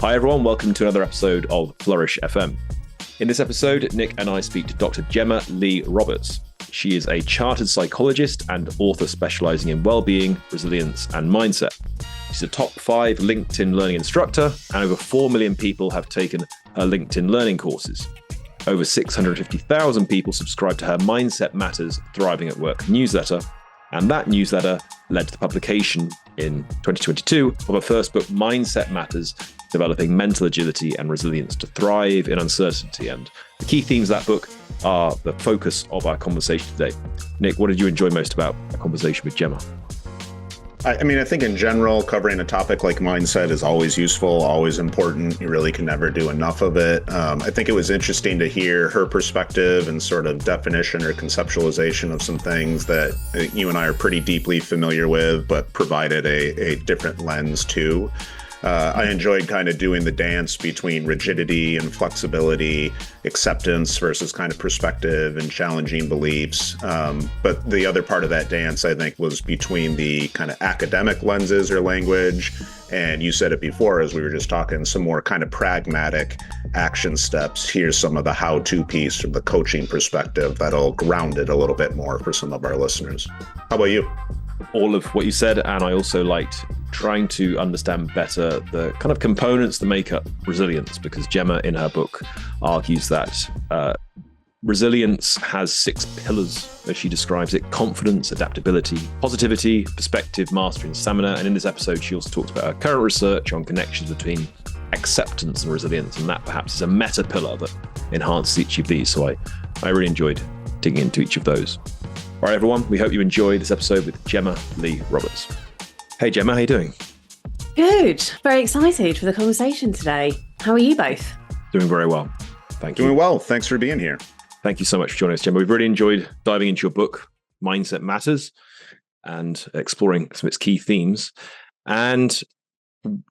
Hi everyone, welcome to another episode of Flourish FM. In this episode, Nick and I speak to Dr. Gemma Leigh Roberts. She is a chartered psychologist and author specializing in well-being, resilience, and mindset. She's a top 5 LinkedIn learning instructor, and over 4 million people have taken her LinkedIn learning courses. Over 650,000 people subscribe to her Mindset Matters Thriving at Work newsletter, and that newsletter led to the publication in 2022 of her first book, Mindset Matters, Developing Mental Agility and Resilience to Thrive in Uncertainty. And the key themes of that book are the focus of our conversation today. Nick, what did you enjoy most about a conversation with Gemma? I think in general, covering a topic like mindset is always useful, always important. You really can never do enough of it. I think it was interesting to hear her perspective and sort of definition or conceptualization of some things that you and I are pretty deeply familiar with, but provided a different lens to. I enjoyed kind of doing the dance between rigidity and flexibility, acceptance versus kind of perspective and challenging beliefs. But the other part of that dance, I think, was between the kind of academic lenses or language. And you said it before, as we were just talking, some more kind of pragmatic action steps. Here's some of the how-to piece from the coaching perspective that'll ground it a little bit more for some of our listeners. How about you? All of what you said, and I also liked trying to understand better the kind of components that make up resilience, because Gemma in her book argues that resilience has 6 pillars, as she describes it: confidence, adaptability, positivity, perspective, mastery, and stamina. And in this episode, she also talks about her current research on connections between acceptance and resilience, and that perhaps is a meta pillar that enhances each of these. So I really enjoyed digging into each of those. All right, everyone, we hope you enjoy this episode with Gemma Leigh Roberts. Hey, Gemma, how you doing? Good. Very excited for the conversation today. How are you both? Doing very well. Thank you. Doing well. Thanks for being here. Thank you so much for joining us, Gemma. We've really enjoyed diving into your book, Mindset Matters, and exploring some of its key themes. And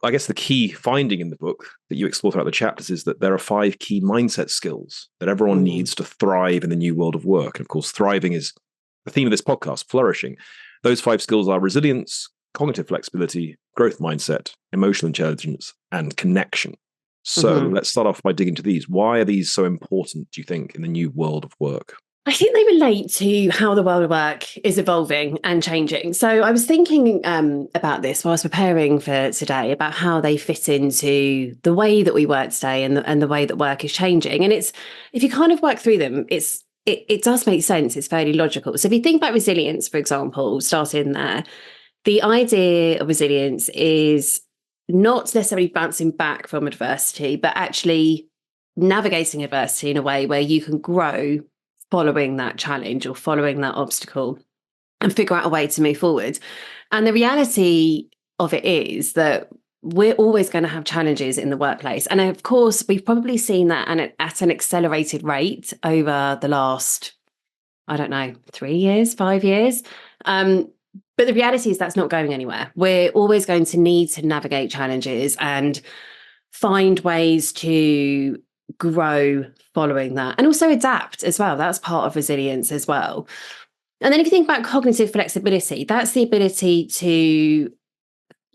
I guess the key finding in the book that you explore throughout the chapters is that there are 5 key mindset skills that everyone needs to thrive in the new world of work. And of course, thriving is the theme of this podcast, flourishing. Those 5 skills are resilience, cognitive flexibility, growth mindset, emotional intelligence, and connection. So let's start off by digging into these. Why are these so important, do you think, in the new world of work? I think they relate to how the world of work is evolving and changing. So I was thinking about this while I was preparing for today, about how they fit into the way that we work today and the way that work is changing. And it's, if you kind of work through them, it does make sense. It's fairly logical. So if you think about resilience, for example, starting there, the idea of resilience is not necessarily bouncing back from adversity, but actually navigating adversity in a way where you can grow following that challenge or following that obstacle and figure out a way to move forward. And the reality of it is that we're always going to have challenges in the workplace. And of course, we've probably seen that at an accelerated rate over the last, 3 years, 5 years. But the reality is that's not going anywhere. We're always going to need to navigate challenges and find ways to grow following that, and also adapt as well. That's part of resilience as well. And then if you think about cognitive flexibility, that's the ability to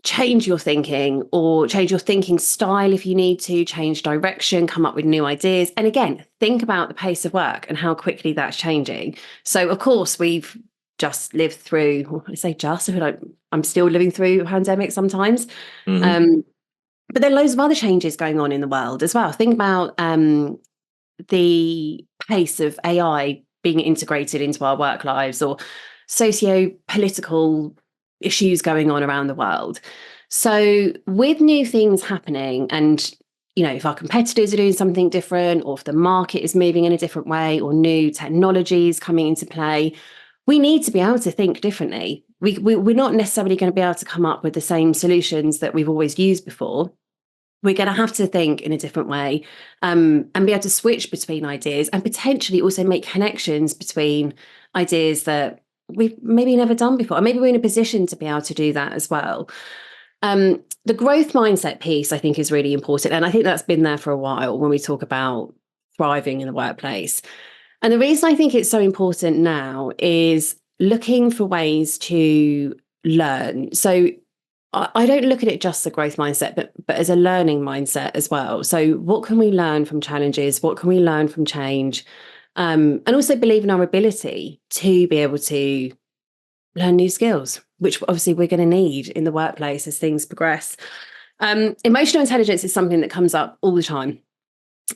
change your thinking or change your thinking style if you need to, change direction, come up with new ideas. And again, think about the pace of work and how quickly that's changing. So of course, we've just lived through, I feel like I'm still living through a pandemic sometimes. But there are loads of other changes going on in the world as well. Think about the pace of AI being integrated into our work lives, or socio-political issues going on around the world. So with new things happening, and if our competitors are doing something different, or if the market is moving in a different way, or new technologies coming into play, we need to be able to think differently. We're not necessarily going to be able to come up with the same solutions that we've always used before. We're going to have to think in a different way, and be able to switch between ideas, and potentially also make connections between ideas that we've maybe never done before. And maybe we're in a position to be able to do that as well. The growth mindset piece, I think, is really important. And I think that's been there for a while when we talk about thriving in the workplace. And the reason I think it's so important now is looking for ways to learn. So I don't look at it just as a growth mindset, but as a learning mindset as well. So what can we learn from challenges? What can we learn from change? And also believe in our ability to be able to learn new skills, which obviously we're going to need in the workplace as things progress. Emotional intelligence is something that comes up all the time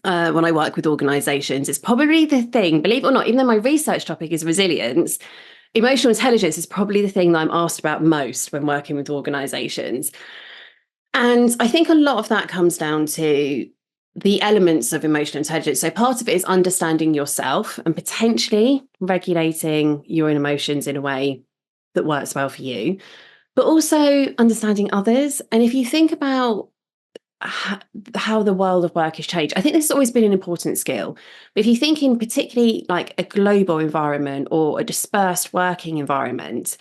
when I work with organizations. It's probably the thing, believe it or not, even though my research topic is resilience, emotional intelligence is probably the thing that I'm asked about most when working with organizations. And I think a lot of that comes down to the elements of emotional intelligence. So part of it is understanding yourself and potentially regulating your own emotions in a way that works well for you, but also understanding others. And if you think about how the world of work has changed, I think this has always been an important skill. But if you think in particularly like a global environment or a dispersed working environment,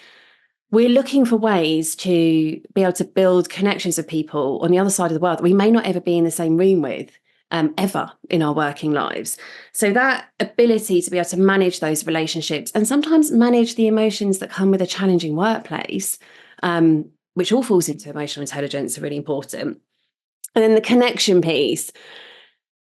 we're looking for ways to be able to build connections with people on the other side of the world that we may not ever be in the same room with ever in our working lives. So that ability to be able to manage those relationships and sometimes manage the emotions that come with a challenging workplace, which all falls into emotional intelligence, are really important. And then the connection piece,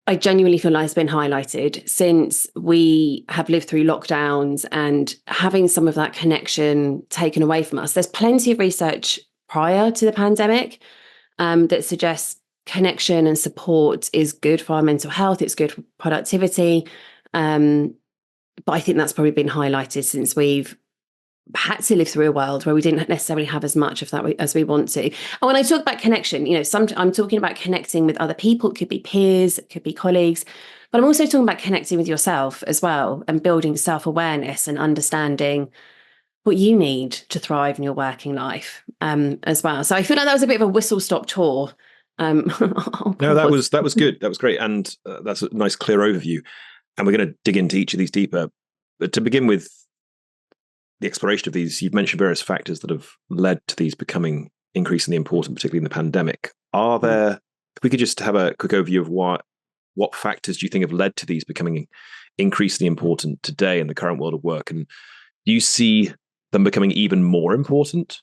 I genuinely feel like has been highlighted since we have lived through lockdowns and having some of that connection taken away from us. There's plenty of research prior to the pandemic that suggests connection and support is good for our mental health. It's good for productivity. But I think that's probably been highlighted since we've had to live through a world where we didn't necessarily have as much of that as we want to. And when I talk about connection, I'm talking about connecting with other people. It could be peers, it could be colleagues, but I'm also talking about connecting with yourself as well and building self-awareness and understanding what you need to thrive in your working life as well. So I feel like that was a bit of a whistle-stop tour. No, that was good. That was great. And that's a nice, clear overview. And we're going to dig into each of these deeper. But to begin with, the exploration of these, you've mentioned various factors that have led to these becoming increasingly important, particularly in the pandemic. Are there, if we could just have a quick overview of what factors do you think have led to these becoming increasingly important today in the current world of work? And do you see them becoming even more important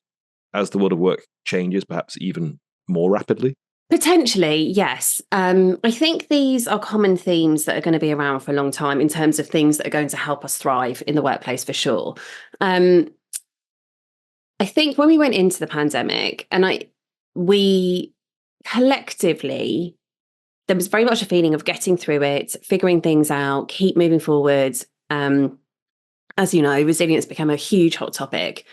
as the world of work changes, perhaps even more rapidly? Potentially, yes. I think these are common themes that are going to be around for a long time in terms of things that are going to help us thrive in the workplace for sure. I think when we went into the pandemic we collectively, there was very much a feeling of getting through it, figuring things out, keep moving forwards. As you know, resilience became a huge hot topic.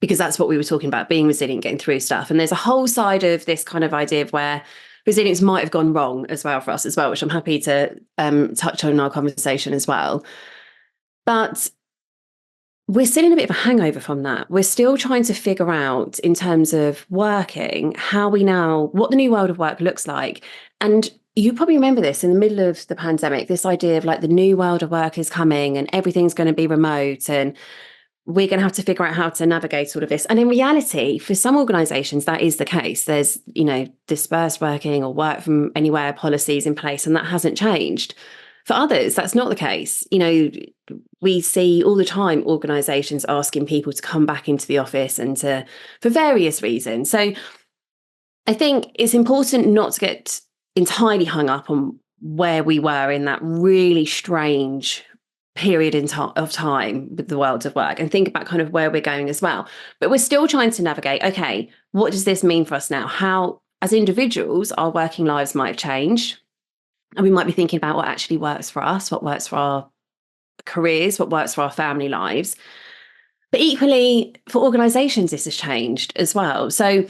Because that's what we were talking about, being resilient, getting through stuff. And there's a whole side of this kind of idea of where resilience might have gone wrong as well for us as well, which I'm happy to touch on in our conversation as well. But we're still in a bit of a hangover from that. We're still trying to figure out in terms of working, what the new world of work looks like. And you probably remember this in the middle of the pandemic, this idea of like the new world of work is coming and everything's going to be remote and we're going to have to figure out how to navigate all of this. And in reality, for some organizations, that is the case. There's, dispersed working or work from anywhere policies in place, and that hasn't changed. For others, that's not the case. We see all the time organizations asking people to come back into the office and for various reasons. So I think it's important not to get entirely hung up on where we were in that really strange period of time with the world of work and think about kind of where we're going as well. But we're still trying to navigate, okay, what does this mean for us now? How, as individuals, our working lives might have changed. And we might be thinking about what actually works for us, what works for our careers, what works for our family lives. But equally, for organizations, this has changed as well. So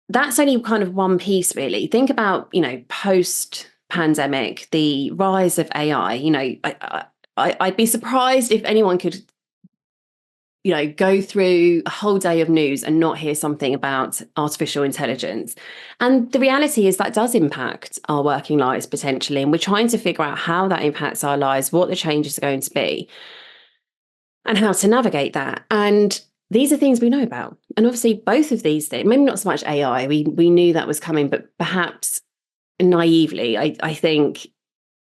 that's only kind of one piece, really. Think about, post-pandemic, the rise of AI. I'd be surprised if anyone could, go through a whole day of news and not hear something about artificial intelligence. And the reality is that does impact our working lives potentially. And we're trying to figure out how that impacts our lives, what the changes are going to be, and how to navigate that. And these are things we know about. And obviously, both of these things, maybe not so much AI, we knew that was coming, but perhaps naively, I think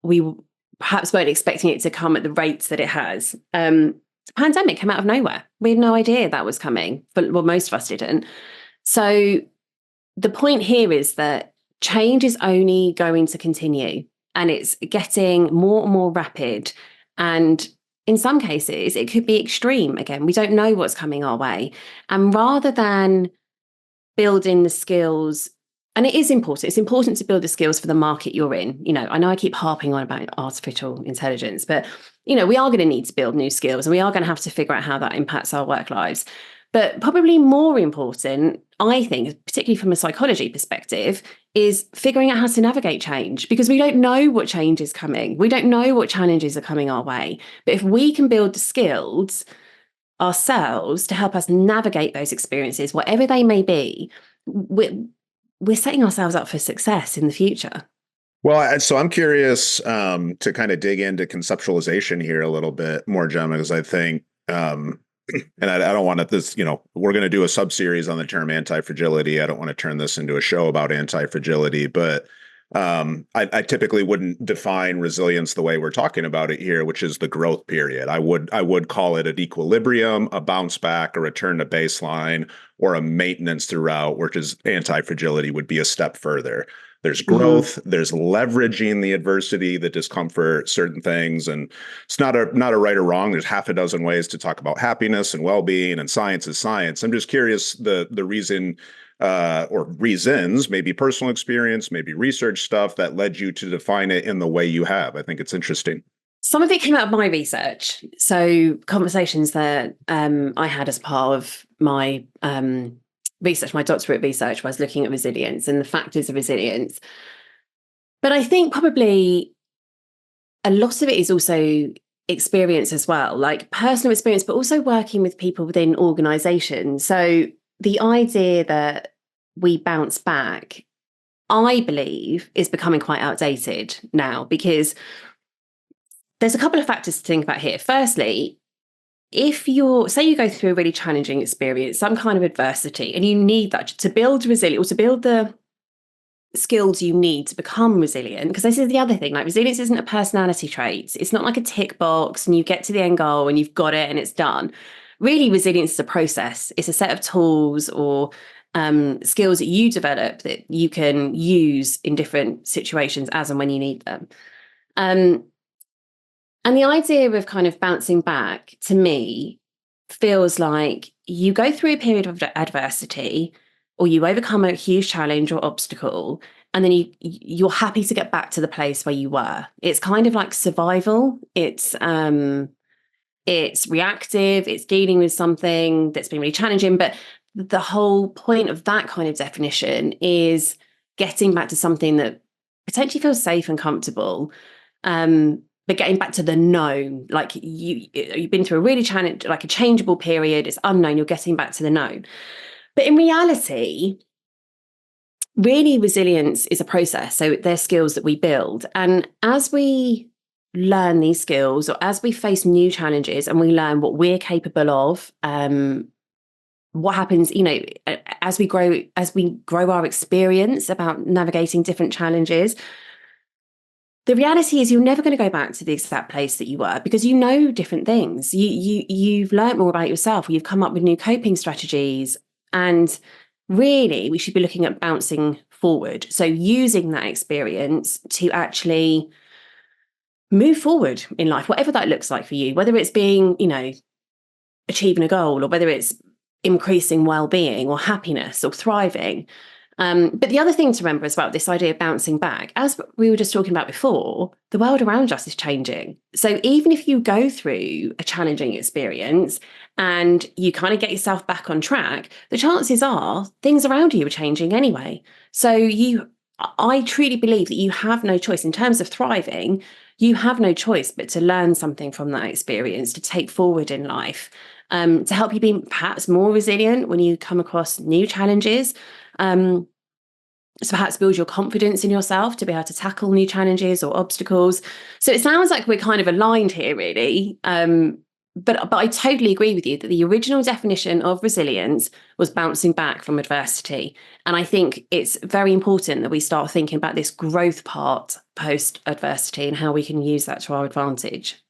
we perhaps weren't expecting it to come at the rates that it has. the pandemic came out of nowhere. We had no idea that was coming, but well, most of us didn't. So the point here is that change is only going to continue, and it's getting more and more rapid. And in some cases, it could be extreme. Again, we don't know what's coming our way. And rather than building the skills, and it is important, it's important to build the skills for the market you're in. I know I keep harping on about artificial intelligence, but, we are going to need to build new skills, and we are going to have to figure out how that impacts our work lives. But probably more important, I think, particularly from a psychology perspective, is figuring out how to navigate change, because we don't know what change is coming. We don't know what challenges are coming our way. But if we can build the skills ourselves to help us navigate those experiences, whatever they may be, we're setting ourselves up for success in the future. Well, so I'm curious to kind of dig into conceptualization here a little bit more, Gemma, because I think, and I don't want to, we're going to do a sub-series on the term antifragility. I don't want to turn this into a show about antifragility, but I typically wouldn't define resilience the way we're talking about it here, which is the growth period. I would call it an equilibrium, a bounce back, a return to baseline, or a maintenance throughout, which is antifragility would be a step further. There's growth, there's leveraging the adversity, the discomfort, certain things. And it's not a right or wrong. There's half a dozen ways to talk about happiness and well-being, and science is science. I'm just curious the reason or reasons, maybe personal experience, maybe research stuff that led you to define it in the way you have. I think it's interesting. Some of it came out of my research. So conversations that I had as part of my research, my doctorate research, was looking at resilience and the factors of resilience. But I think probably a lot of it is also experience as well, like personal experience, but also working with people within organizations. So the idea that we bounce back, I believe, is becoming quite outdated now, because there's a couple of factors to think about here. Firstly, if you go through a really challenging experience, some kind of adversity, and you need that to build resilience, or to build the skills you need to become resilient, because this is the other thing, like resilience isn't a personality trait. It's not like a tick box and you get to the end goal and you've got it and it's done. Really, resilience is a process. It's a set of tools or skills that you develop that you can use in different situations as and when you need them. And the idea of kind of bouncing back, to me, feels like you go through a period of adversity, or you overcome a huge challenge or obstacle, and then you're happy to get back to the place where you were. It's kind of like survival. It's reactive. It's dealing with something that's been really challenging. But the whole point of that kind of definition is getting back to something that potentially feels safe and comfortable. But getting back to the known, like you've been through a really challenge, like a changeable period, it's unknown, you're getting back to the known. But in reality, really resilience is a process. So they're skills that we build. And as we learn these skills, or as we face new challenges and we learn what we're capable of, what happens, as we grow our experience about navigating different challenges, the reality is you're never going to go back to the exact place that you were, because you know different things. You've learned more about yourself, or you've come up with new coping strategies. And really, we should be looking at bouncing forward. So using that experience to actually move forward in life, whatever that looks like for you, whether it's being, achieving a goal, or whether it's increasing well-being or happiness or thriving. But the other thing to remember as well, this idea of bouncing back, as we were just talking about before, the world around us is changing. So even if you go through a challenging experience and you kind of get yourself back on track, the chances are things around you are changing anyway. So I truly believe that you have no choice in terms of thriving. You have no choice but to learn something from that experience to take forward in life, to help you be perhaps more resilient when you come across new challenges. So perhaps build your confidence in yourself to be able to tackle new challenges or obstacles. So it sounds like we're kind of aligned here, really. But I totally agree with you that the original definition of resilience was bouncing back from adversity. And I think it's very important that we start thinking about this growth part post-adversity and how we can use that to our advantage.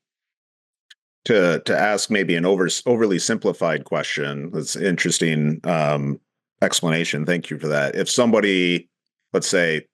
To ask maybe an overly simplified question, that's interesting explanation. Thank you for that. If somebody, let's say,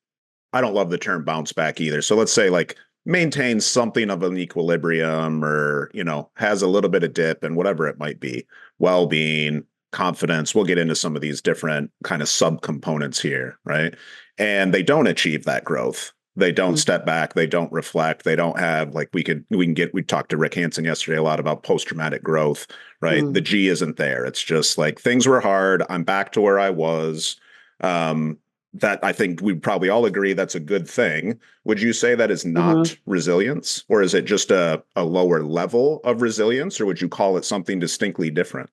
I don't love the term bounce back either. So let's say like maintains something of an equilibrium, or, has a little bit of dip and whatever it might be, well-being, confidence. We'll get into some of these different kind of subcomponents here, right? And they don't achieve that growth. They don't step back. They don't reflect. They don't have, like, we talked to Rick Hansen yesterday a lot about post-traumatic growth, right? The G isn't there. It's just like, things were hard. I'm back to where I was. That I think we probably all agree that's a good thing. Would you say that is not resilience, or is it just a lower level of resilience, or would you call it something distinctly different?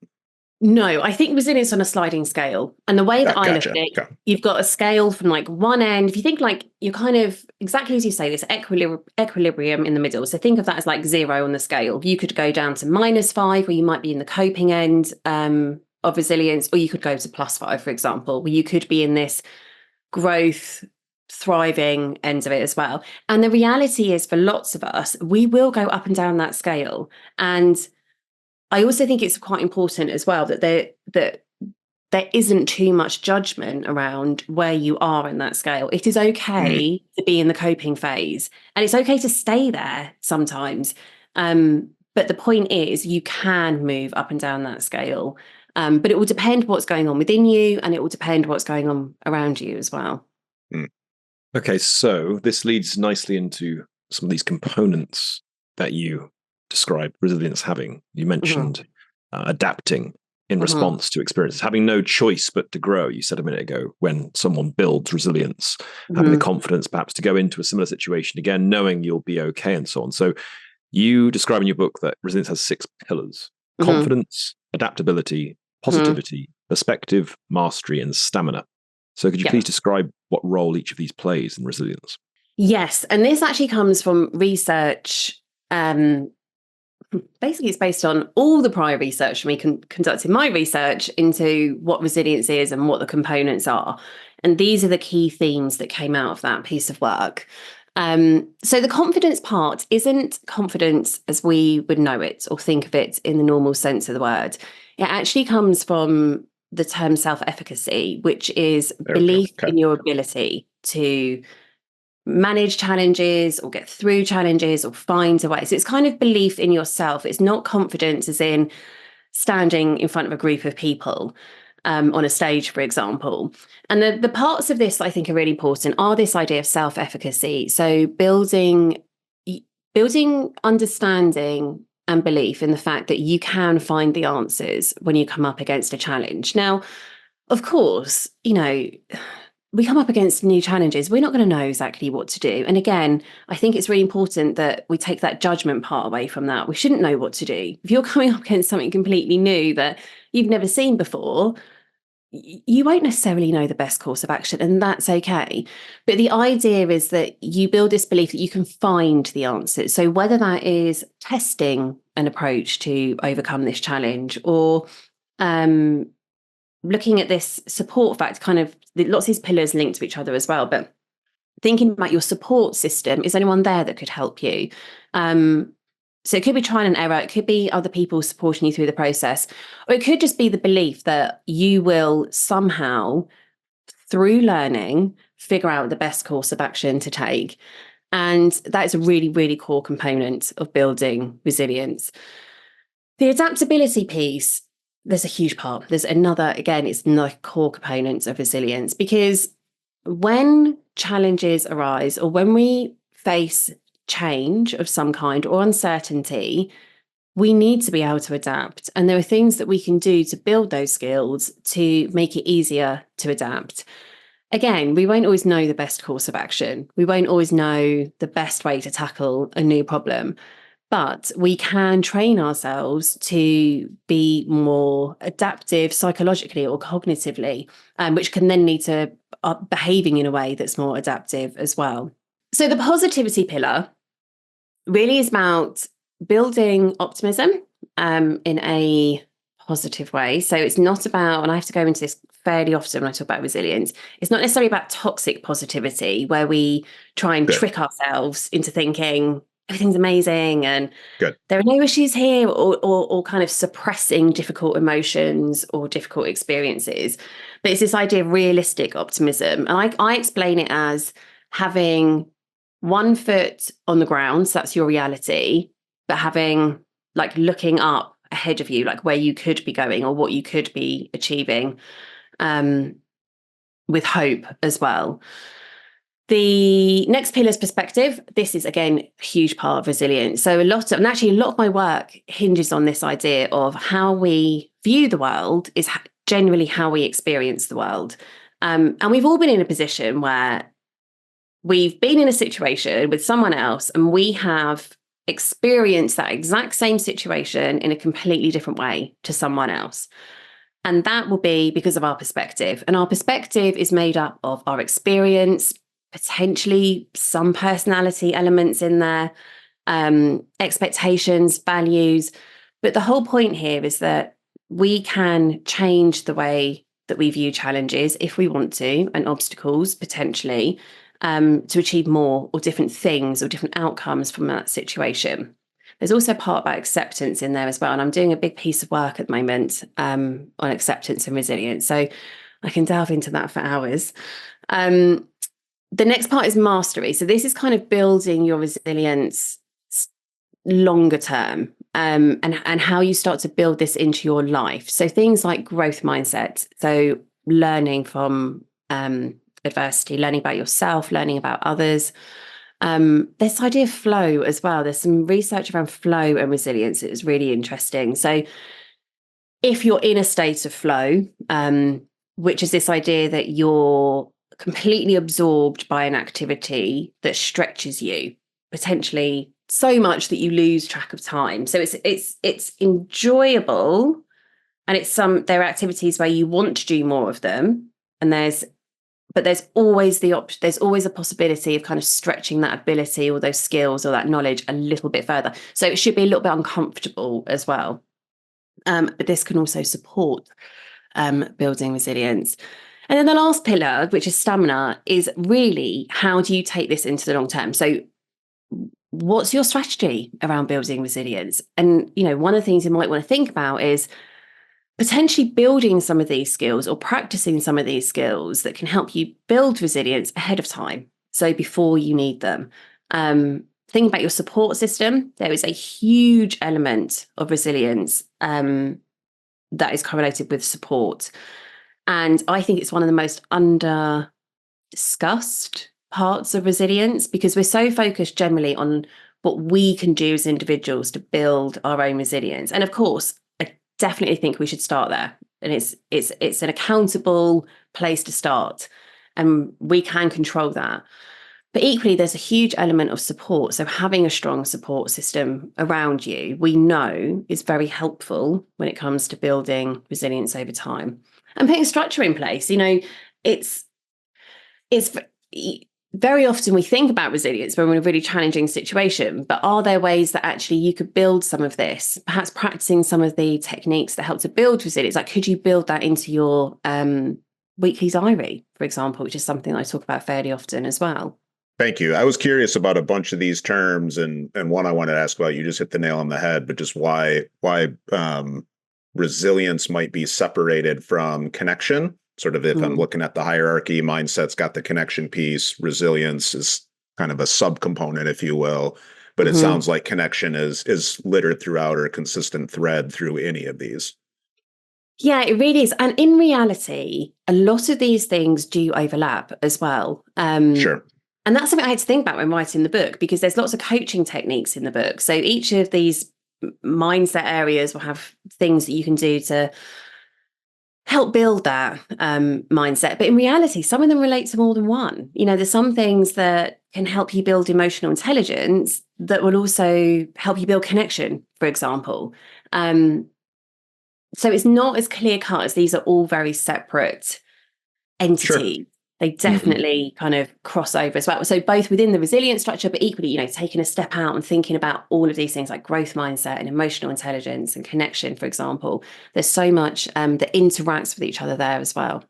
No, I think resilience on a sliding scale. And the way that I look at it, you've got a scale from like one end. If you think like you're kind of, exactly as you say, this equilibrium in the middle. So think of that as like 0 on the scale. You could go down to -5, where you might be in the coping end of resilience, or you could go to +5, for example, where you could be in this growth, thriving end of it as well. And the reality is, for lots of us, we will go up and down that scale. And I also think it's quite important as well that there isn't too much judgment around where you are in that scale. It is okay to be in the coping phase, and it's okay to stay there sometimes. But the point is, you can move up and down that scale. But it will depend what's going on within you, and it will depend what's going on around you as well. Okay, so this leads nicely into some of these components that you describe resilience having. You mentioned adapting in response to experiences, having no choice but to grow. You said a minute ago, when someone builds resilience, having the confidence perhaps to go into a similar situation again, knowing you'll be okay, and so on. So you describe in your book that resilience has 6 pillars: confidence, adaptability, positivity, perspective, mastery, and stamina. So could you please describe what role each of these plays in resilience? Yes, and this actually comes from research. Basically, it's based on all the prior research me conducted my research into what resilience is and what the components are. And these are the key themes that came out of that piece of work. So the confidence part isn't confidence as we would know it or think of it in the normal sense of the word. It actually comes from the term self-efficacy, which is belief in your ability to manage challenges or get through challenges or find a way. So it's kind of belief in yourself. It's not confidence as in standing in front of a group of people on a stage, for example. And the parts of this I think are really important are this idea of self-efficacy. So building understanding and belief in the fact that you can find the answers when you come up against a challenge. Now, of course, we come up against new challenges, we're not going to know exactly what to do. And again, I think it's really important that we take that judgment part away from that. We shouldn't know what to do. If you're coming up against something completely new that you've never seen before, you won't necessarily know the best course of action, and that's okay. But the idea is that you build this belief that you can find the answers. So whether that is testing an approach to overcome this challenge, or looking at this support fact, kind of lots of these pillars linked to each other as well, but thinking about your support system, is anyone there that could help you? So it could be trial and error, it could be other people supporting you through the process, or it could just be the belief that you will somehow, through learning, figure out the best course of action to take. And that is a really, really core component of building resilience. The adaptability piece, there's a huge part. There's another, again, it's another core component of resilience, because when challenges arise or when we face change of some kind or uncertainty, we need to be able to adapt. And there are things that we can do to build those skills to make it easier to adapt. Again, we won't always know the best course of action. We won't always know the best way to tackle a new problem. But we can train ourselves to be more adaptive psychologically or cognitively, which can then lead to behaving in a way that's more adaptive as well. So the positivity pillar really is about building optimism in a positive way. So it's not about, and I have to go into this fairly often when I talk about resilience, it's not necessarily about toxic positivity where we try and trick ourselves into thinking everything's amazing and Good. there are no issues here, or kind of suppressing difficult emotions or difficult experiences. But it's this idea of realistic optimism. And I explain it as having one foot on the ground, so that's your reality, but having like looking up ahead of you, like where you could be going or what you could be achieving, with hope as well. The next pillar is perspective. This is, again, a huge part of resilience. So a lot of my work hinges on this idea of how we view the world is generally how we experience the world. And we've all been in a position where we've been in a situation with someone else and we have experienced that exact same situation in a completely different way to someone else. And that will be because of our perspective. And our perspective is made up of our experience, potentially some personality elements in there, expectations, values. But the whole point here is that we can change the way that we view challenges if we want to, and obstacles potentially, to achieve more or different things or different outcomes from that situation. There's also a part about acceptance in there as well. And I'm doing a big piece of work at the moment on acceptance and resilience. So I can delve into that for hours. The next part is mastery. So this is kind of building your resilience longer term, and how you start to build this into your life. So things like growth mindset. So learning from adversity, learning about yourself, learning about others. This idea of flow as well. There's some research around flow and resilience. It was really interesting. So if you're in a state of flow, which is this idea that you're completely absorbed by an activity that stretches you, potentially so much that you lose track of time. So it's enjoyable, and there are activities where you want to do more of them, and there's always a possibility of kind of stretching that ability or those skills or that knowledge a little bit further. So it should be a little bit uncomfortable as well. But this can also support building resilience. And then the last pillar, which is stamina, is really how do you take this into the long term? So what's your strategy around building resilience? And, one of the things you might want to think about is potentially building some of these skills or practicing some of these skills that can help you build resilience ahead of time. So before you need them. Think about your support system. There is a huge element of resilience that is correlated with support. And I think it's one of the most under discussed parts of resilience, because we're so focused generally on what we can do as individuals to build our own resilience. And of course, I definitely think we should start there. And it's an accountable place to start, and we can control that. But equally, there's a huge element of support. So having a strong support system around you, we know, is very helpful when it comes to building resilience over time. And putting structure in place, it's very often we think about resilience when we're in a really challenging situation, but are there ways that actually you could build some of this, perhaps practicing some of the techniques that help to build resilience? Like, could you build that into your weekly diary, for example, which is something I talk about fairly often as well? Thank you. I was curious about a bunch of these terms, and one I wanted to ask about, you just hit the nail on the head, but just why resilience might be separated from connection. Sort of if I'm looking at the hierarchy, mindset's got the connection piece, resilience is kind of a subcomponent, if you will. But it sounds like connection is littered throughout, or a consistent thread through any of these. Yeah, it really is. And in reality, a lot of these things do overlap as well. Sure. And that's something I had to think about when writing the book, because there's lots of coaching techniques in the book. So each of these mindset areas will have things that you can do to help build that mindset. But in reality, some of them relate to more than one. There's some things that can help you build emotional intelligence that will also help you build connection, for example. So it's not as clear cut as these are all very separate entities. Sure. They definitely kind of cross over as well. So both within the resilience structure, but equally, taking a step out and thinking about all of these things like growth mindset and emotional intelligence and connection, for example. There's so much that interacts with each other there as well.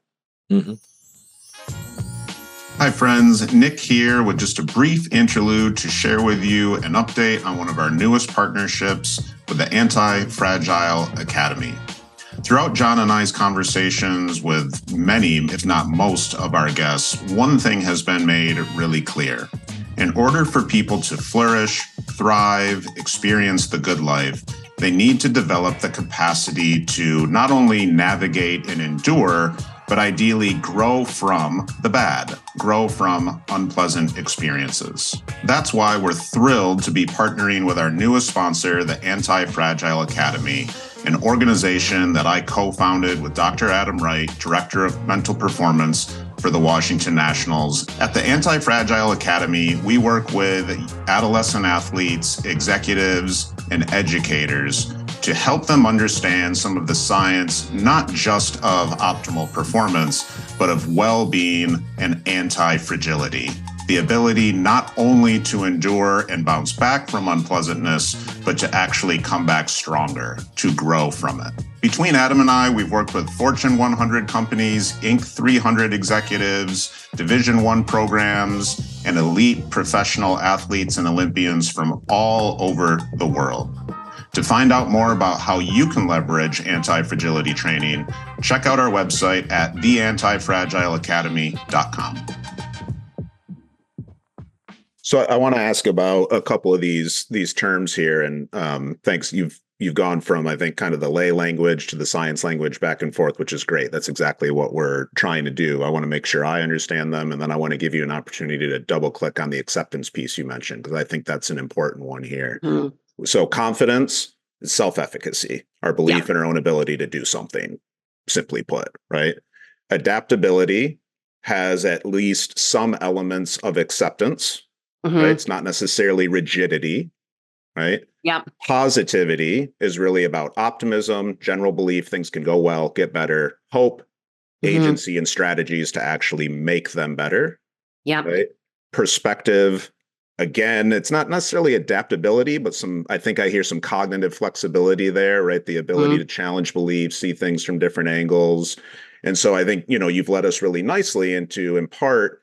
Hi friends, Nick here with just a brief interlude to share with you an update on one of our newest partnerships with the Antifragile Academy. Throughout John and I's conversations with many, if not most, of our guests, one thing has been made really clear. In order for people to flourish, thrive, experience the good life, they need to develop the capacity to not only navigate and endure, but ideally grow from the bad, grow from unpleasant experiences. That's why we're thrilled to be partnering with our newest sponsor, the Antifragile Academy, an organization that I co-founded with Dr. Adam Wright, Director of Mental Performance for the Washington Nationals. At the Antifragile Academy, we work with adolescent athletes, executives, and educators to help them understand some of the science, not just of optimal performance, but of well-being and anti-fragility. The ability not only to endure and bounce back from unpleasantness, but to actually come back stronger, to grow from it. Between Adam and I, we've worked with Fortune 100 companies, Inc. 300 executives, Division I programs, and elite professional athletes and Olympians from all over the world. To find out more about how you can leverage anti-fragility training, check out our website at theantifragileacademy.com. So I want to ask about a couple of these terms here, and thanks. You've gone from, I think, kind of the lay language to the science language back and forth, which is great. That's exactly what we're trying to do. I want to make sure I understand them, and then I want to give you an opportunity to double click on the acceptance piece you mentioned, because I think that's an important one here. Mm. So confidence is self-efficacy, our belief in our own ability to do something, simply put, right? Adaptability has at least some elements of acceptance. Mm-hmm. Right? It's not necessarily rigidity, right? Yeah. Positivity is really about optimism, general belief things can go well, get better, hope, agency, and strategies to actually make them better. Yeah. Right? Perspective, again, it's not necessarily adaptability, but I think I hear some cognitive flexibility there, right? The ability to challenge beliefs, see things from different angles. And so I think, you've led us really nicely into, in part,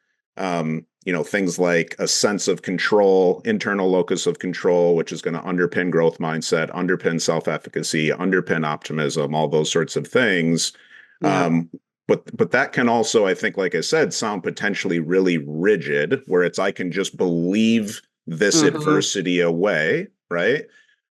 things like a sense of control, internal locus of control, which is going to underpin growth mindset, underpin self-efficacy, underpin optimism, all those sorts of things. Yeah. But that can also, I think, like I said, sound potentially really rigid, where it's I can just believe this adversity away, right?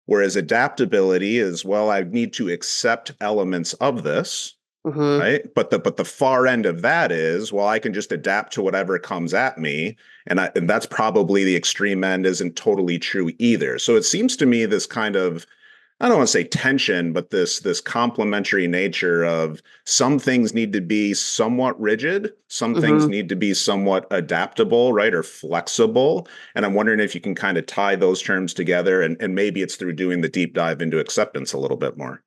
Whereas adaptability is, well, I need to accept elements of this. Right. But the far end of that is, well, I can just adapt to whatever comes at me. And that's probably the extreme end isn't totally true either. So it seems to me this kind of, I don't want to say tension, but this complementary nature of some things need to be somewhat rigid, some things need to be somewhat adaptable, right, or flexible. And I'm wondering if you can kind of tie those terms together, and maybe it's through doing the deep dive into acceptance a little bit more.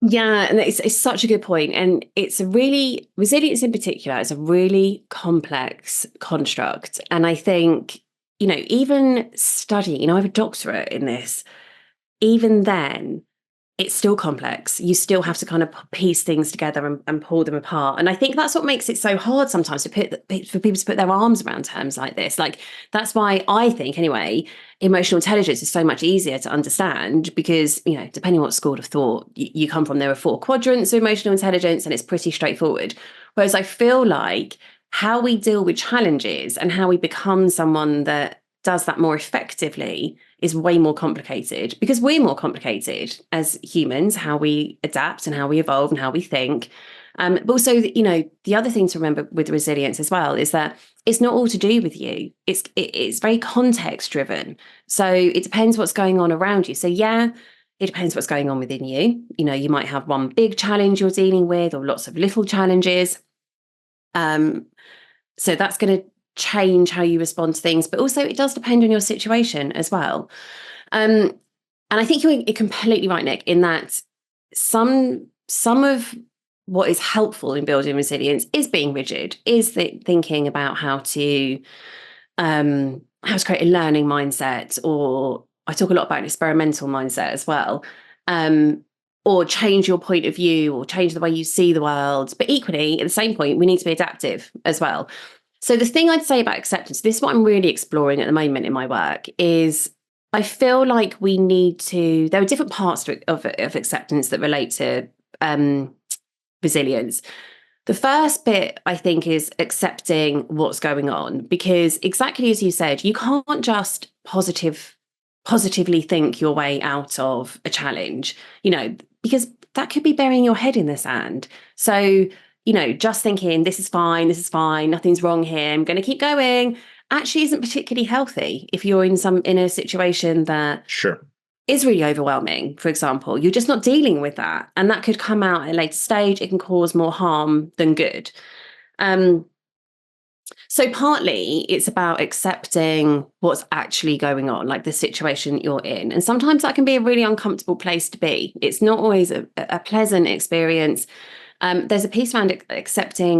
Yeah, and it's such a good point. And it's a really, resilience in particular is a really complex construct. And I think, even studying, I have a doctorate in this, even then, it's still complex. You still have to kind of piece things together and pull them apart. And I think that's what makes it so hard sometimes for people to put their arms around terms like this. Like, that's why I think, anyway, emotional intelligence is so much easier to understand because, depending on what school of thought you come from, there are 4 quadrants of emotional intelligence and it's pretty straightforward. Whereas I feel like how we deal with challenges and how we become someone that does that more effectively is way more complicated because we're more complicated as humans, how we adapt and how we evolve and how we think. But also, the other thing to remember with resilience as well is that it's not all to do with you. It's very context driven. So it depends what's going on around you. So yeah, it depends what's going on within you. You might have one big challenge you're dealing with or lots of little challenges. So that's going to change how you respond to things, but also it does depend on your situation as well. And I think you're completely right, Nick, in that some of what is helpful in building resilience is being rigid, is thinking about how to create a learning mindset, or I talk a lot about an experimental mindset as well, or change your point of view or change the way you see the world. But equally, at the same point, we need to be adaptive as well. So the thing I'd say about acceptance, this is what I'm really exploring at the moment in my work, is I feel like we need to, there are different parts of acceptance that relate to resilience. The first bit, I think, is accepting what's going on, because exactly as you said, you can't just positively think your way out of a challenge, because that could be burying your head in the sand. So, just thinking this is fine, nothing's wrong here, I'm going to keep going, actually isn't particularly healthy if you're in a situation that Sure. is really overwhelming. For example, you're just not dealing with that, and that could come out at a later stage. It can cause more harm than good. So partly it's about accepting what's actually going on, like the situation you're in. And sometimes that can be a really uncomfortable place to be. It's not always a pleasant experience. There's a piece around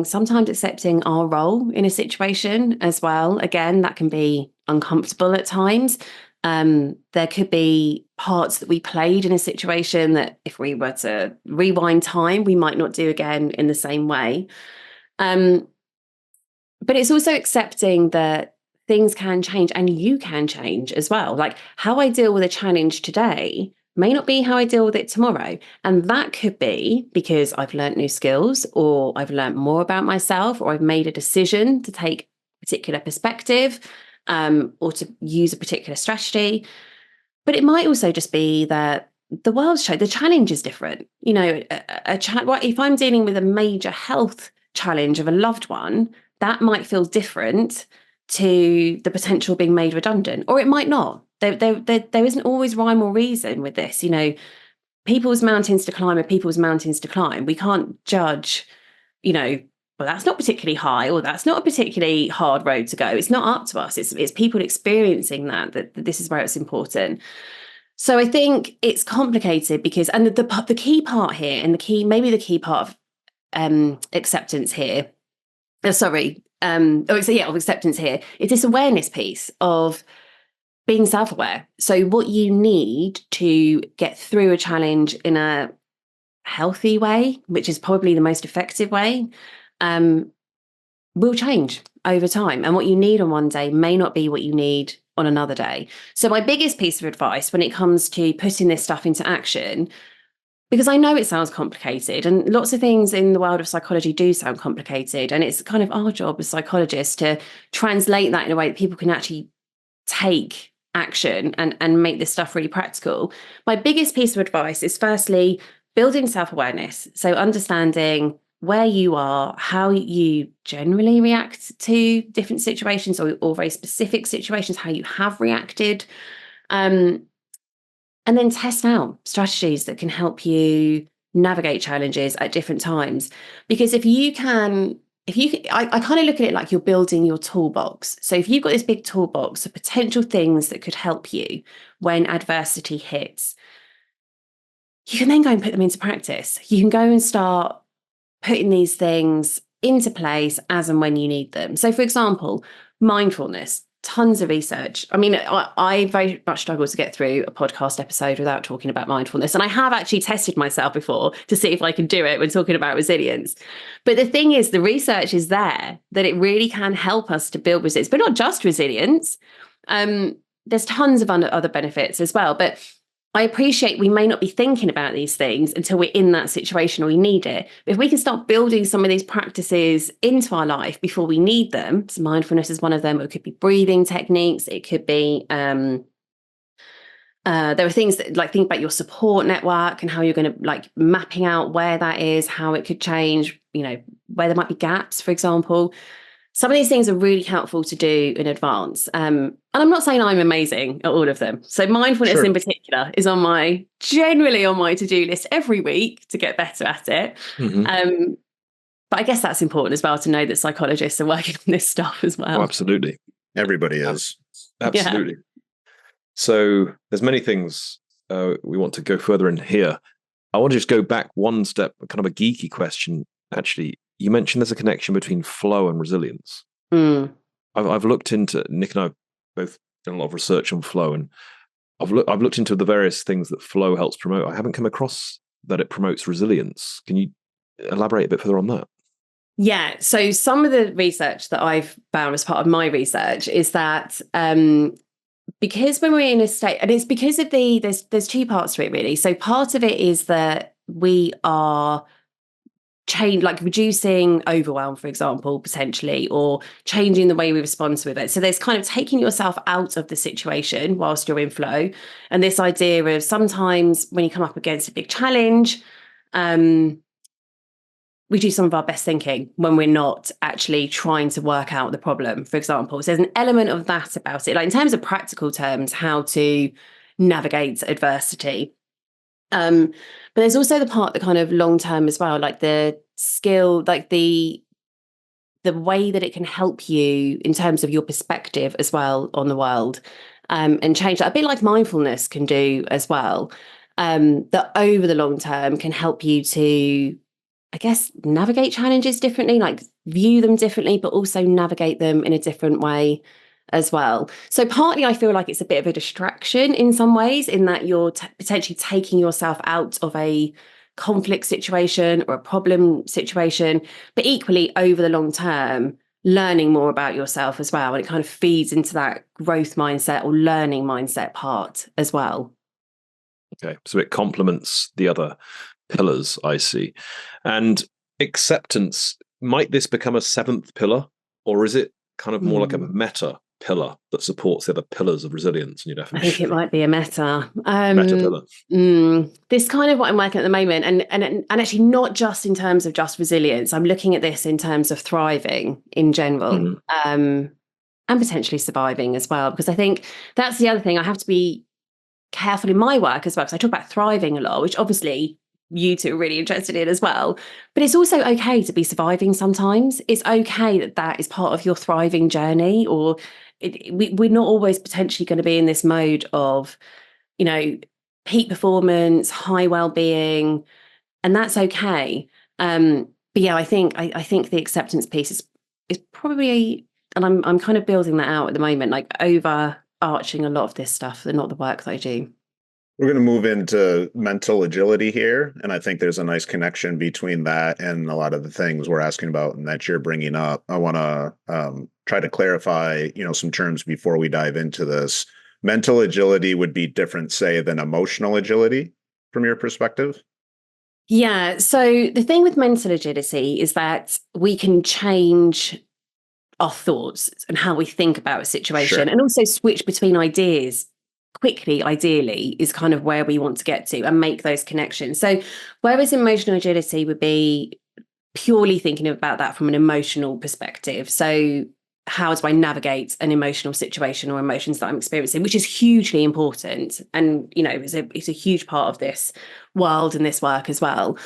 sometimes accepting our role in a situation as well. Again, that can be uncomfortable at times. There could be parts that we played in a situation that if we were to rewind time, we might not do again in the same way. But it's also accepting that things can change and you can change as well. Like how I deal with a challenge today may not be how I deal with it tomorrow. And that could be because I've learned new skills, or I've learned more about myself, or I've made a decision to take a particular perspective, or to use a particular strategy. But it might also just be that the world's changed. The challenge is different. If I'm dealing with a major health challenge of a loved one, that might feel different to the potential being made redundant, or it might not. There isn't always rhyme or reason with this. People's mountains to climb are people's mountains to climb. We can't judge, well, that's not particularly high, or that's not a particularly hard road to go. It's not up to us. It's people experiencing that this is where it's important. So I think it's complicated because, and the key part here, and the key part of acceptance here, of acceptance here, is this awareness piece of being self-aware. So what you need to get through a challenge in a healthy way, which is probably the most effective way, will change over time. And what you need on one day may not be what you need on another day. So my biggest piece of advice when it comes to putting this stuff into action, because I know it sounds complicated, and lots of things in the world of psychology do sound complicated, and it's kind of our job as psychologists to translate that in a way that people can actually take action and make this stuff really practical. My biggest piece of advice is firstly building self-awareness. So understanding where you are, how you generally react to different situations, or very specific situations, how you have reacted. And then test out strategies that can help you navigate challenges at different times. Because I kind of look at it like you're building your toolbox. So if you've got this big toolbox of potential things that could help you when adversity hits, you can then go and put them into practice. You can go and start putting these things into place as and when you need them. So for example, mindfulness. Tons of research. I mean, I very much struggle to get through a podcast episode without talking about mindfulness. And I have actually tested myself before to see if I can do it when talking about resilience. But the thing is, the research is there that it really can help us to build resilience, but not just resilience. There's tons of other benefits as well. But I appreciate we may not be thinking about these things until we're in that situation or we need it. But if we can start building some of these practices into our life before we need them, so mindfulness is one of them, it could be breathing techniques, it could be, there are things that, like, think about your support network and how you're going to, mapping out where that is, how it could change, where there might be gaps, for example. Some of these things are really helpful to do in advance. And I'm not saying I'm amazing at all of them. So mindfulness in particular is generally on my to-do list every week to get better at it. Mm-hmm. But I guess that's important as well, to know that psychologists are working on this stuff as well. Oh, absolutely. Everybody is. Absolutely. Yeah. So there's many things we want to go further in here. I want to just go back one step, kind of a geeky question, actually. You mentioned there's a connection between flow and resilience. I've looked into, Nick and I both done a lot of research on flow, and I've looked into the various things that flow helps promote. I haven't come across that it promotes resilience. Can you elaborate a bit further on that? Yeah. So some of the research that I've found as part of my research is that because when we're in a state, and it's because of there's two parts to it really. So part of it is that we are like reducing overwhelm, for example, potentially, or changing the way we respond to it. So there's kind of taking yourself out of the situation whilst you're in flow. And this idea of sometimes when you come up against a big challenge, we do some of our best thinking when we're not actually trying to work out the problem, for example. So there's an element of that about it, like in terms of practical terms, how to navigate adversity. But there's also the part that kind of long term as well, like the skill, like the way that it can help you in terms of your perspective as well on the world, and change that, a bit like mindfulness can do as well. That over the long term can help you to, I guess, navigate challenges differently, like view them differently, but also navigate them in a different way as well. So partly I feel like it's a bit of a distraction in some ways, in that you're potentially taking yourself out of a conflict situation or a problem situation, but equally over the long term, learning more about yourself as well. And it kind of feeds into that growth mindset or learning mindset part as well. Okay, so it complements the other pillars, I see. And acceptance, might this become a seventh pillar, or is it kind of more like a meta pillar that supports the other pillars of resilience in your definition? I think it might be a meta. Meta pillar. This kind of what I'm working at the moment, and actually not just in terms of just resilience. I'm looking at this in terms of thriving in general, and potentially surviving as well. Because I think that's the other thing. I have to be careful in my work as well, because I talk about thriving a lot, which obviously you two are really interested in as well. But it's also okay to be surviving sometimes. It's okay that that is part of your thriving journey, or we're not always potentially going to be in this mode of, peak performance, high well-being, and that's okay. But yeah, I think the acceptance piece is probably, and I'm kind of building that out at the moment, like overarching a lot of this stuff, and not the work that I do. We're going to move into mental agility here. And I think there's a nice connection between that and a lot of the things we're asking about and that you're bringing up. I want to try to clarify, some terms before we dive into this. Mental agility would be different, say, than emotional agility from your perspective? Yeah. So the thing with mental agility is that we can change our thoughts and how we think about a situation, and also switch between ideas quickly, ideally, is kind of where we want to get to and make those connections. So whereas emotional agility would be purely thinking about that from an emotional perspective. So how do I navigate an emotional situation or emotions that I'm experiencing, which is hugely important. And, it's a huge part of this world and this work as well.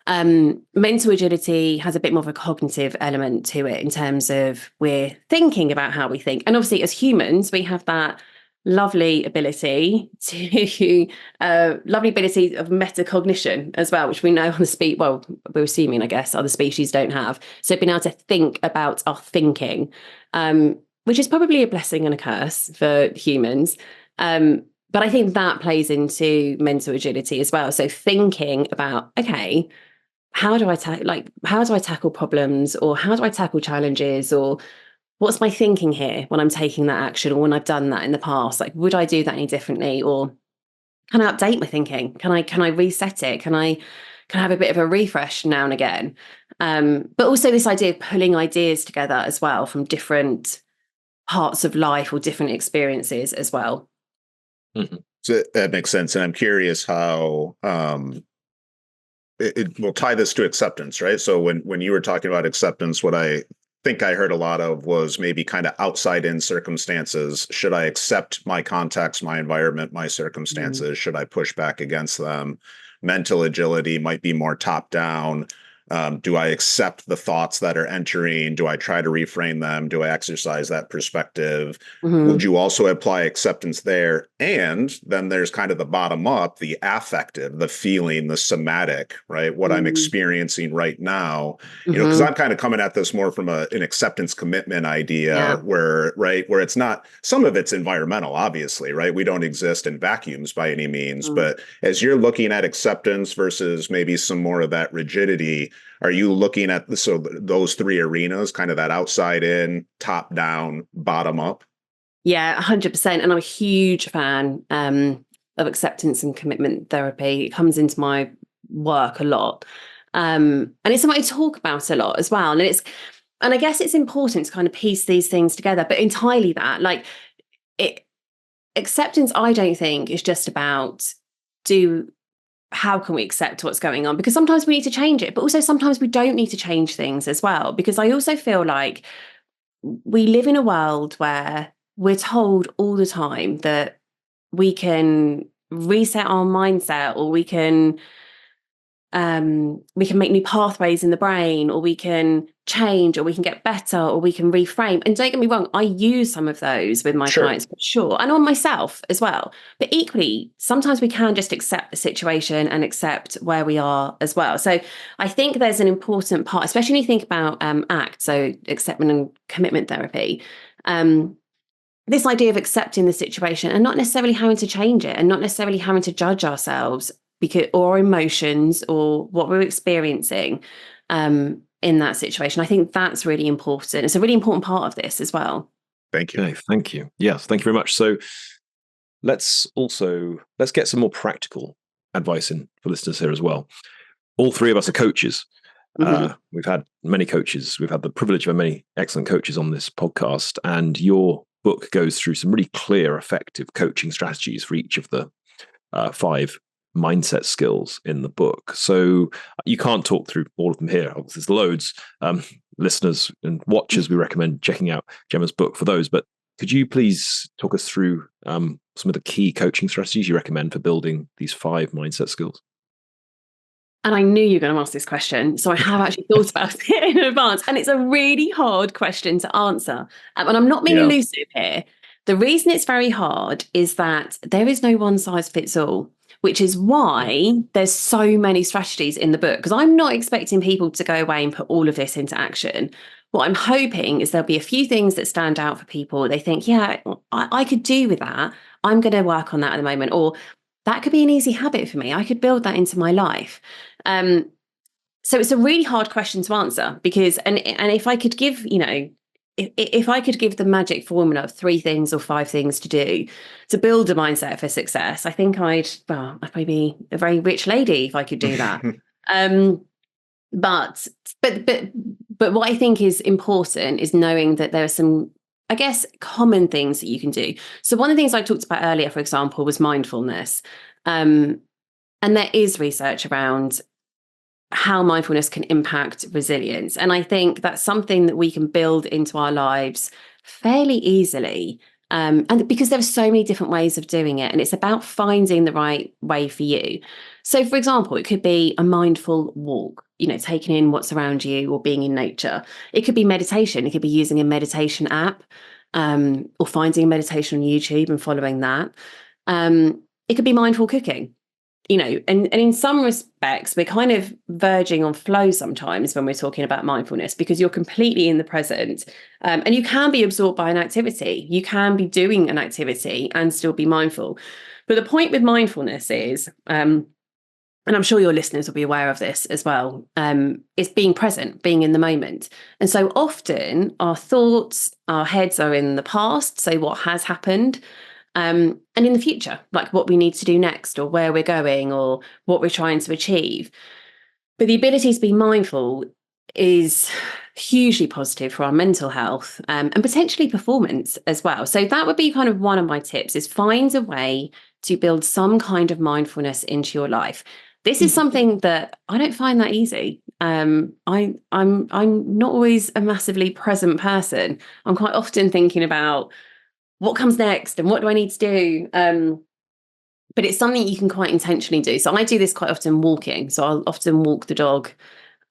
Mental agility has a bit more of a cognitive element to it in terms of we're thinking about how we think. And obviously as humans, we have that lovely ability of metacognition as well, which we know on the we're assuming, I guess, other species don't have. So being able to think about our thinking, which is probably a blessing and a curse for humans. But I think that plays into mental agility as well. So thinking about, okay, how do I tackle problems, or how do I tackle challenges, or what's my thinking here when I'm taking that action, or when I've done that in the past? Like, would I do that any differently, or can I update my thinking? Can I reset it? Can I have a bit of a refresh now and again? But also this idea of pulling ideas together as well from different parts of life or different experiences as well. Mm-hmm. So that makes sense. And I'm curious how it will tie this to acceptance, right? So when you were talking about acceptance, what I think I heard a lot of was maybe kind of outside in circumstances. Should I accept my context, my environment, my circumstances? Should I push back against them? Mental agility might be more top down. Do I accept the thoughts that are entering? Do I try to reframe them? Do I exercise that perspective? Would you also apply acceptance there? And then there's kind of the bottom up, the affective, the feeling, the somatic, right? What I'm experiencing right now, because I'm kind of coming at this more from an acceptance commitment idea where it's not, some of it's environmental, obviously, right? We don't exist in vacuums by any means, but as you're looking at acceptance versus maybe some more of that rigidity, Are you looking at those three arenas, kind of that outside in, top down, bottom up? Yeah, 100%. And I'm a huge fan of acceptance and commitment therapy. It comes into my work a lot. And it's something I talk about a lot as well. And I guess it's important to kind of piece these things together, but entirely that, like, acceptance, I don't think, is just about how can we accept what's going on? Because sometimes we need to change it, but also sometimes we don't need to change things as well. Because I also feel like we live in a world where we're told all the time that we can reset our mindset, or we can make new pathways in the brain, or we can change, or we can get better, or we can reframe. And don't get me wrong, I use some of those with my clients for sure, and on myself as well. But equally, sometimes we can just accept the situation and accept where we are as well. So I think there's an important part, especially when you think about ACT, so acceptance and commitment therapy. This idea of accepting the situation and not necessarily having to change it, and not necessarily having to judge ourselves or emotions or what we're experiencing in that situation. I think that's really important. It's a really important part of this as well. Thank you. Okay, thank you. Yes, thank you very much. So let's get some more practical advice in for listeners here as well. All three of us are coaches. Mm-hmm. We've had many coaches. We've had the privilege of many excellent coaches on this podcast, and your book goes through some really clear, effective coaching strategies for each of the 5 mindset skills in the book. So you can't talk through all of them here. There's loads. Listeners and watchers, we recommend checking out Gemma's book for those. But could you please talk us through some of the key coaching strategies you recommend for building these 5 mindset skills? And I knew you were going to ask this question, so I have actually thought about it in advance. And it's a really hard question to answer. And I'm not being elusive here. The reason it's very hard is that there is no one size fits all, which is why there's so many strategies in the book, because I'm not expecting people to go away and put all of this into action. What I'm hoping is there'll be a few things that stand out for people. They think, yeah, I could do with that. I'm going to work on that at the moment. Or that could be an easy habit for me. I could build that into my life. So it's a really hard question to answer, because, and if I could give, if I could give the magic formula of 3 things or 5 things to do to build a mindset for success, I think I'd probably be a very rich lady if I could do that. But what I think is important is knowing that there are some, I guess, common things that you can do. So one of the things I talked about earlier, for example, was mindfulness. And there is research around how mindfulness can impact resilience. And I think that's something that we can build into our lives fairly easily. And because there are so many different ways of doing it, and it's about finding the right way for you. So, for example, it could be a mindful walk, taking in what's around you, or being in nature. It could be meditation. It could be using a meditation app, or finding a meditation on YouTube and following that. It could be mindful cooking. And in some respects, we're kind of verging on flow sometimes when we're talking about mindfulness, because you're completely in the present, and you can be absorbed by an activity. You can be doing an activity and still be mindful. But the point with mindfulness is, and I'm sure your listeners will be aware of this as well, is being present, being in the moment. And so often our thoughts, our heads are in the past, so what has happened, and in the future, like what we need to do next, or where we're going, or what we're trying to achieve. But the ability to be mindful is hugely positive for our mental health, and potentially performance as well. So that would be kind of one of my tips, is find a way to build some kind of mindfulness into your life. This is something that I don't find that easy. I'm not always a massively present person. I'm quite often thinking about what comes next and what do I need to do? But it's something you can quite intentionally do. So I do this quite often walking. So I'll often walk the dog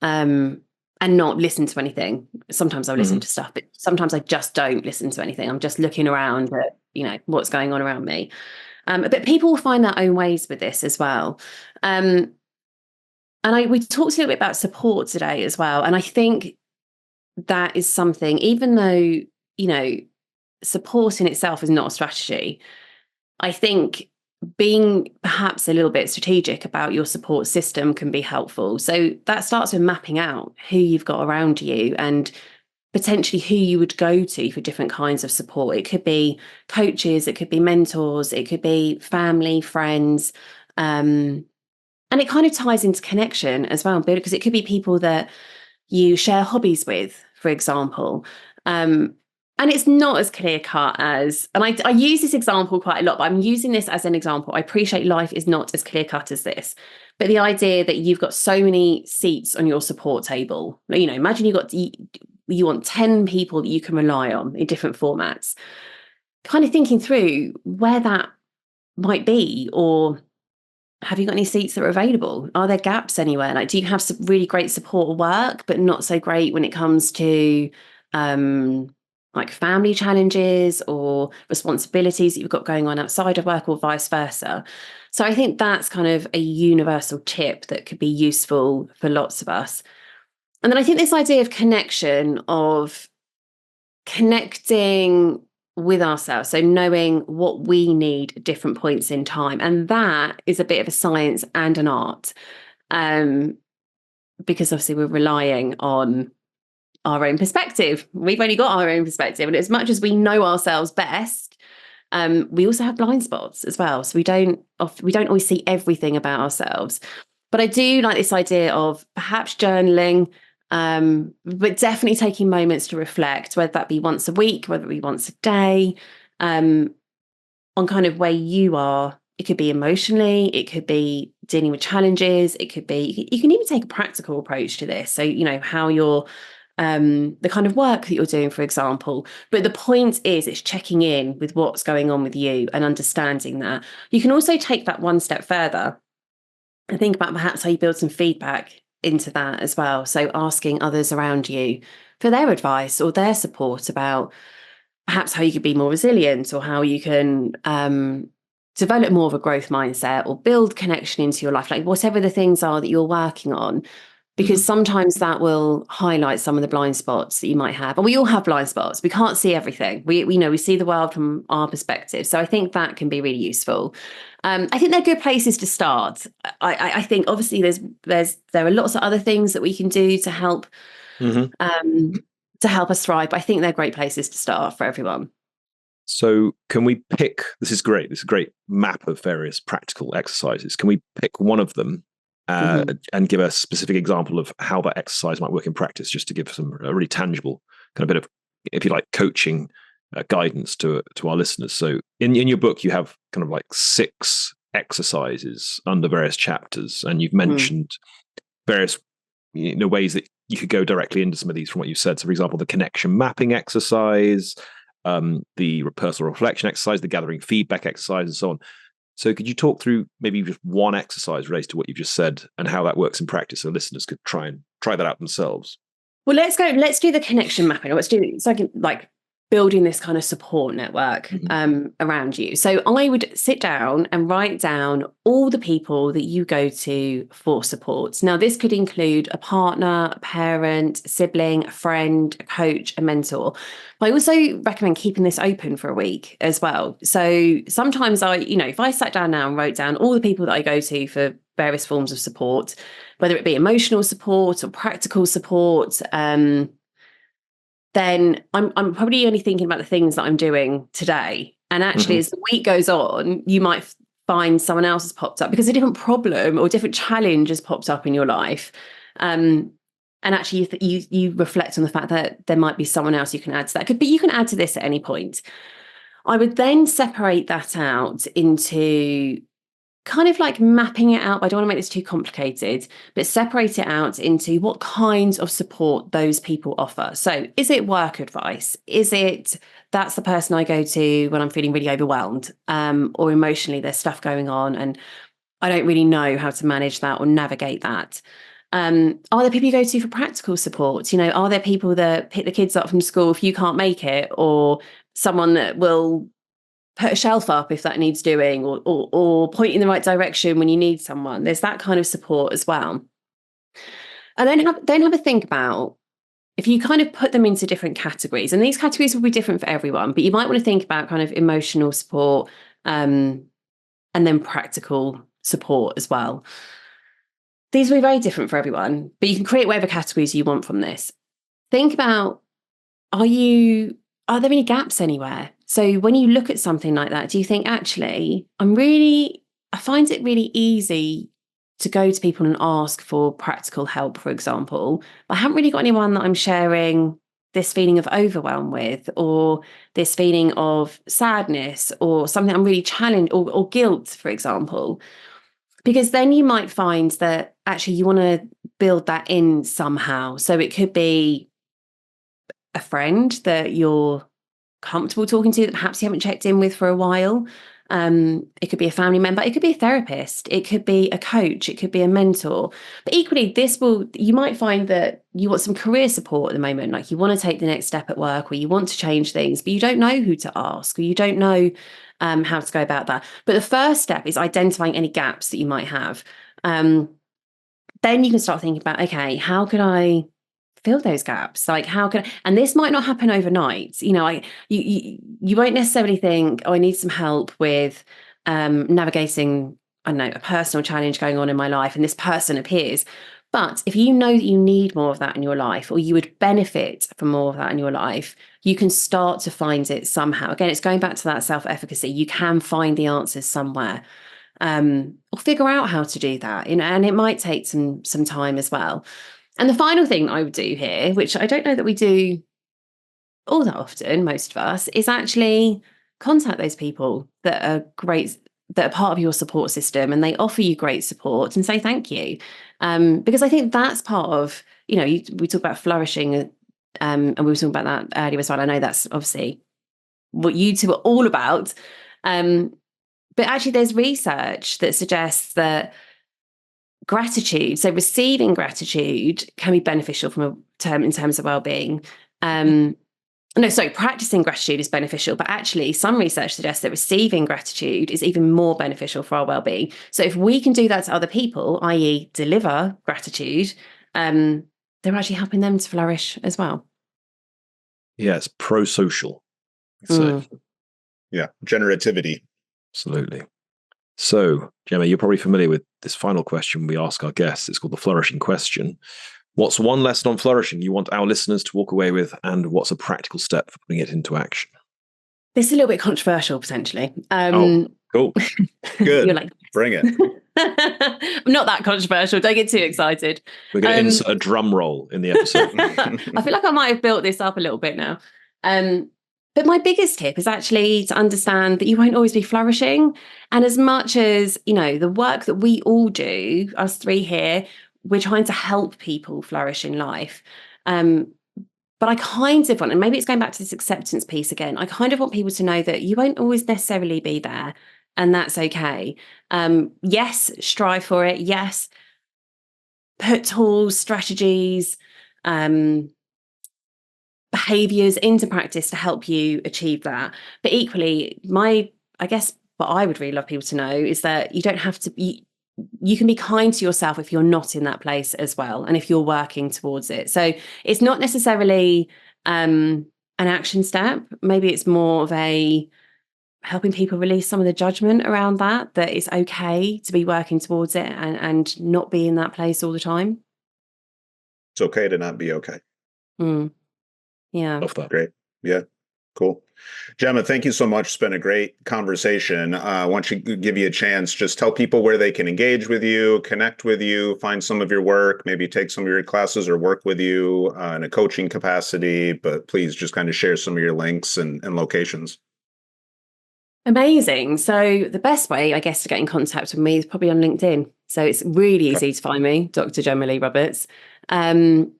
and not listen to anything. Sometimes I'll listen to stuff, but sometimes I just don't listen to anything. I'm just looking around at, what's going on around me. But people will find their own ways with this as well. And we talked a little bit about support today as well. And I think that is something, even though, support in itself is not a strategy, I think being perhaps a little bit strategic about your support system can be helpful. So that starts with mapping out who you've got around you and potentially who you would go to for different kinds of support. It could be coaches, it could be mentors, it could be family, friends. And it kind of ties into connection as well, because it could be people that you share hobbies with, for example. And it's not as clear cut as, and I use this example quite a lot, but I'm using this as an example. I appreciate life is not as clear cut as this, but the idea that you've got so many seats on your support table, imagine you want 10 people that you can rely on in different formats, kind of thinking through where that might be, or have you got any seats that are available? Are there gaps anywhere? Like, do you have some really great support at work, but not so great when it comes to like family challenges or responsibilities that you've got going on outside of work, or vice versa? So I think that's kind of a universal tip that could be useful for lots of us. And then I think this idea of connection, of connecting with ourselves, so knowing what we need at different points in time, and that is a bit of a science and an art, because obviously we're relying on our own perspective. We've only got our own perspective, and as much as we know ourselves best, we also have blind spots as well. So we don't always see everything about ourselves. But I do like this idea of perhaps journaling, but definitely taking moments to reflect, whether that be once a week, whether it be once a day, on kind of where you are. It could be emotionally, it could be dealing with challenges, it could be, you can even take a practical approach to this. So, how you're, the kind of work that you're doing, for example. But the point is, it's checking in with what's going on with you and understanding that. You can also take that one step further and think about perhaps how you build some feedback into that as well. So asking others around you for their advice or their support about perhaps how you could be more resilient, or how you can develop more of a growth mindset, or build connection into your life, like whatever the things are that you're working on. Because sometimes that will highlight some of the blind spots that you might have. And we all have blind spots. We can't see everything. We see the world from our perspective. So I think that can be really useful. I think they're good places to start. I think obviously there are lots of other things that we can do to help us thrive. But I think they're great places to start for everyone. So can we pick, this is great. This is a great map of various practical exercises. Can we pick one of them and give a specific example of how that exercise might work in practice, just to give a really tangible kind of bit of, if you like, coaching guidance to our listeners? So in your book, you have kind of like 6 exercises under various chapters, and you've mentioned various ways that you could go directly into some of these from what you said. So, for example, the connection mapping exercise, the personal reflection exercise, the gathering feedback exercise, and so on. So could you talk through maybe just one exercise related to what you've just said and how that works in practice, so listeners could try that out themselves? Well, let's do the connection mapping. Let's do it's like building this kind of support network around you. So I would sit down and write down all the people that you go to for support. Now, this could include a partner, a parent, a sibling, a friend, a coach, a mentor. But I also recommend keeping this open for a week as well. So sometimes if I sat down now and wrote down all the people that I go to for various forms of support, whether it be emotional support or practical support, then I'm probably only thinking about the things that I'm doing today. And actually, as the week goes on, you might find someone else has popped up because a different problem or different challenge has popped up in your life. And actually, you reflect on the fact that there might be someone else you can add to that. But you can add to this at any point. I would then separate that out into kind of like mapping it out. I don't want to make this too complicated, but separate it out into what kinds of support those people offer. So is it work advice? Is it that's the person I go to when I'm feeling really overwhelmed, or emotionally there's stuff going on and I don't really know how to manage that or navigate that? Are there people you go to for practical support? Are there people that pick the kids up from school if you can't make it, or someone that will put a shelf up if that needs doing, or point in the right direction when you need someone? There's that kind of support as well. And then have a think about, if you kind of put them into different categories, and these categories will be different for everyone, but you might want to think about kind of emotional support, and then practical support as well. These will be very different for everyone, but you can create whatever categories you want from this. Think about, are there any gaps anywhere? So when you look at something like that, do you think, actually, I find it really easy to go to people and ask for practical help, for example, but I haven't really got anyone that I'm sharing this feeling of overwhelm with, or this feeling of sadness, or something I'm really challenged, or guilt, for example. Because then you might find that actually you want to build that in somehow. So it could be a friend that you're comfortable talking to that perhaps you haven't checked in with for a while. It could be a family member, it could be a therapist, it could be a coach, it could be a mentor. But equally, you might find that you want some career support at the moment, like you want to take the next step at work, or you want to change things, but you don't know who to ask, or you don't know how to go about that. But the first step is identifying any gaps that you might have. Then you can start thinking about, okay, how could I fill those gaps? Like, and this might not happen overnight. You won't necessarily think, oh, I need some help with navigating, I don't know, a personal challenge going on in my life, and this person appears. But if you know that you need more of that in your life, or you would benefit from more of that in your life, you can start to find it somehow. Again, it's going back to that self-efficacy. You can find the answers somewhere, or figure out how to do that. And it might take some time as well. And the final thing I would do here, which I don't know that we do all that often, most of us, is actually contact those people that are great, that are part of your support system, and they offer you great support, and say thank you. Because I think that's part of, we talk about flourishing, and we were talking about that earlier as well. I know that's obviously what you two are all about. But actually there's research that suggests that gratitude, so receiving gratitude, can be beneficial in terms of well-being. Practicing gratitude is beneficial, but actually some research suggests that receiving gratitude is even more beneficial for our well-being. So if we can do that to other people, i.e. deliver gratitude, they're actually helping them to flourish as well. Yeah, it's pro-social. Yeah, generativity. Absolutely. So, Gemma, you're probably familiar with this final question we ask our guests. It's called the flourishing question. What's one lesson on flourishing you want our listeners to walk away with, and what's a practical step for putting it into action? This is a little bit controversial, potentially. Oh, cool. Good. You're like, bring it. I'm not that controversial. Don't get too excited. We're going to insert a drum roll in the episode. I feel like I might have built this up a little bit now. But my biggest tip is actually to understand that you won't always be flourishing. And as much as, the work that we all do, us three here, we're trying to help people flourish in life. But I kind of want, and maybe it's going back to this acceptance piece again, I kind of want people to know that you won't always necessarily be there, and that's okay. Yes, strive for it. Yes, put tools, strategies, behaviors into practice to help you achieve that. But equally, I guess what I would really love people to know is that you don't have to be, you can be kind to yourself if you're not in that place as well, and if you're working towards it. So it's not necessarily an action step. Maybe it's more of a helping people release some of the judgment around that it's okay to be working towards it and not be in that place all the time. It's okay to not be okay. Yeah. Love that. Great. Yeah. Cool. Gemma, thank you so much. It's been a great conversation. I want to give you a chance, just tell people where they can engage with you, connect with you, find some of your work, maybe take some of your classes or work with you in a coaching capacity, but please just kind of share some of your links and locations. Amazing. So the best way, I guess, to get in contact with me is probably on LinkedIn. So it's really easy to find me, Dr. Gemma Leigh Roberts. And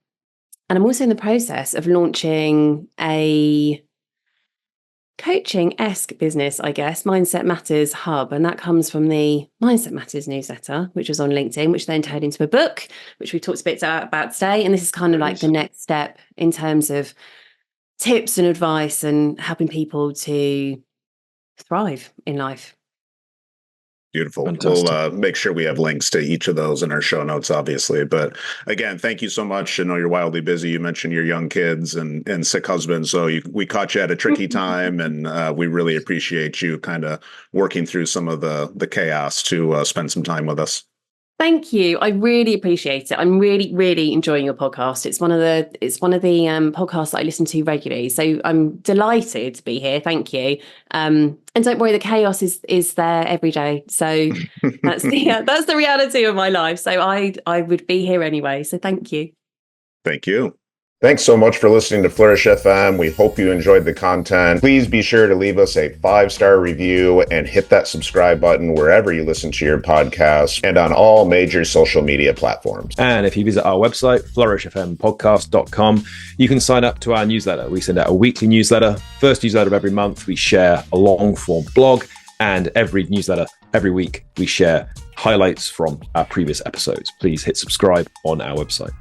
I'm also in the process of launching a coaching-esque business, I guess, Mindset Matters Hub. And that comes from the Mindset Matters newsletter, which was on LinkedIn, which then turned into a book, which we talked a bit about today. And this is kind of like the next step in terms of tips and advice and helping people to thrive in life. Beautiful. Fantastic. We'll make sure we have links to each of those in our show notes, obviously. But again, thank you so much. I know you're wildly busy. You mentioned your young kids and sick husband. So we caught you at a tricky time, and we really appreciate you kind of working through some of the chaos to spend some time with us. Thank you. I really appreciate it. I'm really, really enjoying your podcast. It's one of the podcasts that I listen to regularly. So I'm delighted to be here. Thank you. And don't worry, the chaos is there every day. So that's the reality of my life. So I would be here anyway. So thank you. Thank you. Thanks so much for listening to Flourish FM. We hope you enjoyed the content. Please be sure to leave us a 5-star review and hit that subscribe button wherever you listen to your podcast and on all major social media platforms. And if you visit our website, flourishfmpodcast.com, you can sign up to our newsletter. We send out a weekly newsletter. First newsletter of every month, we share a long-form blog, and every newsletter, every week, we share highlights from our previous episodes. Please hit subscribe on our website.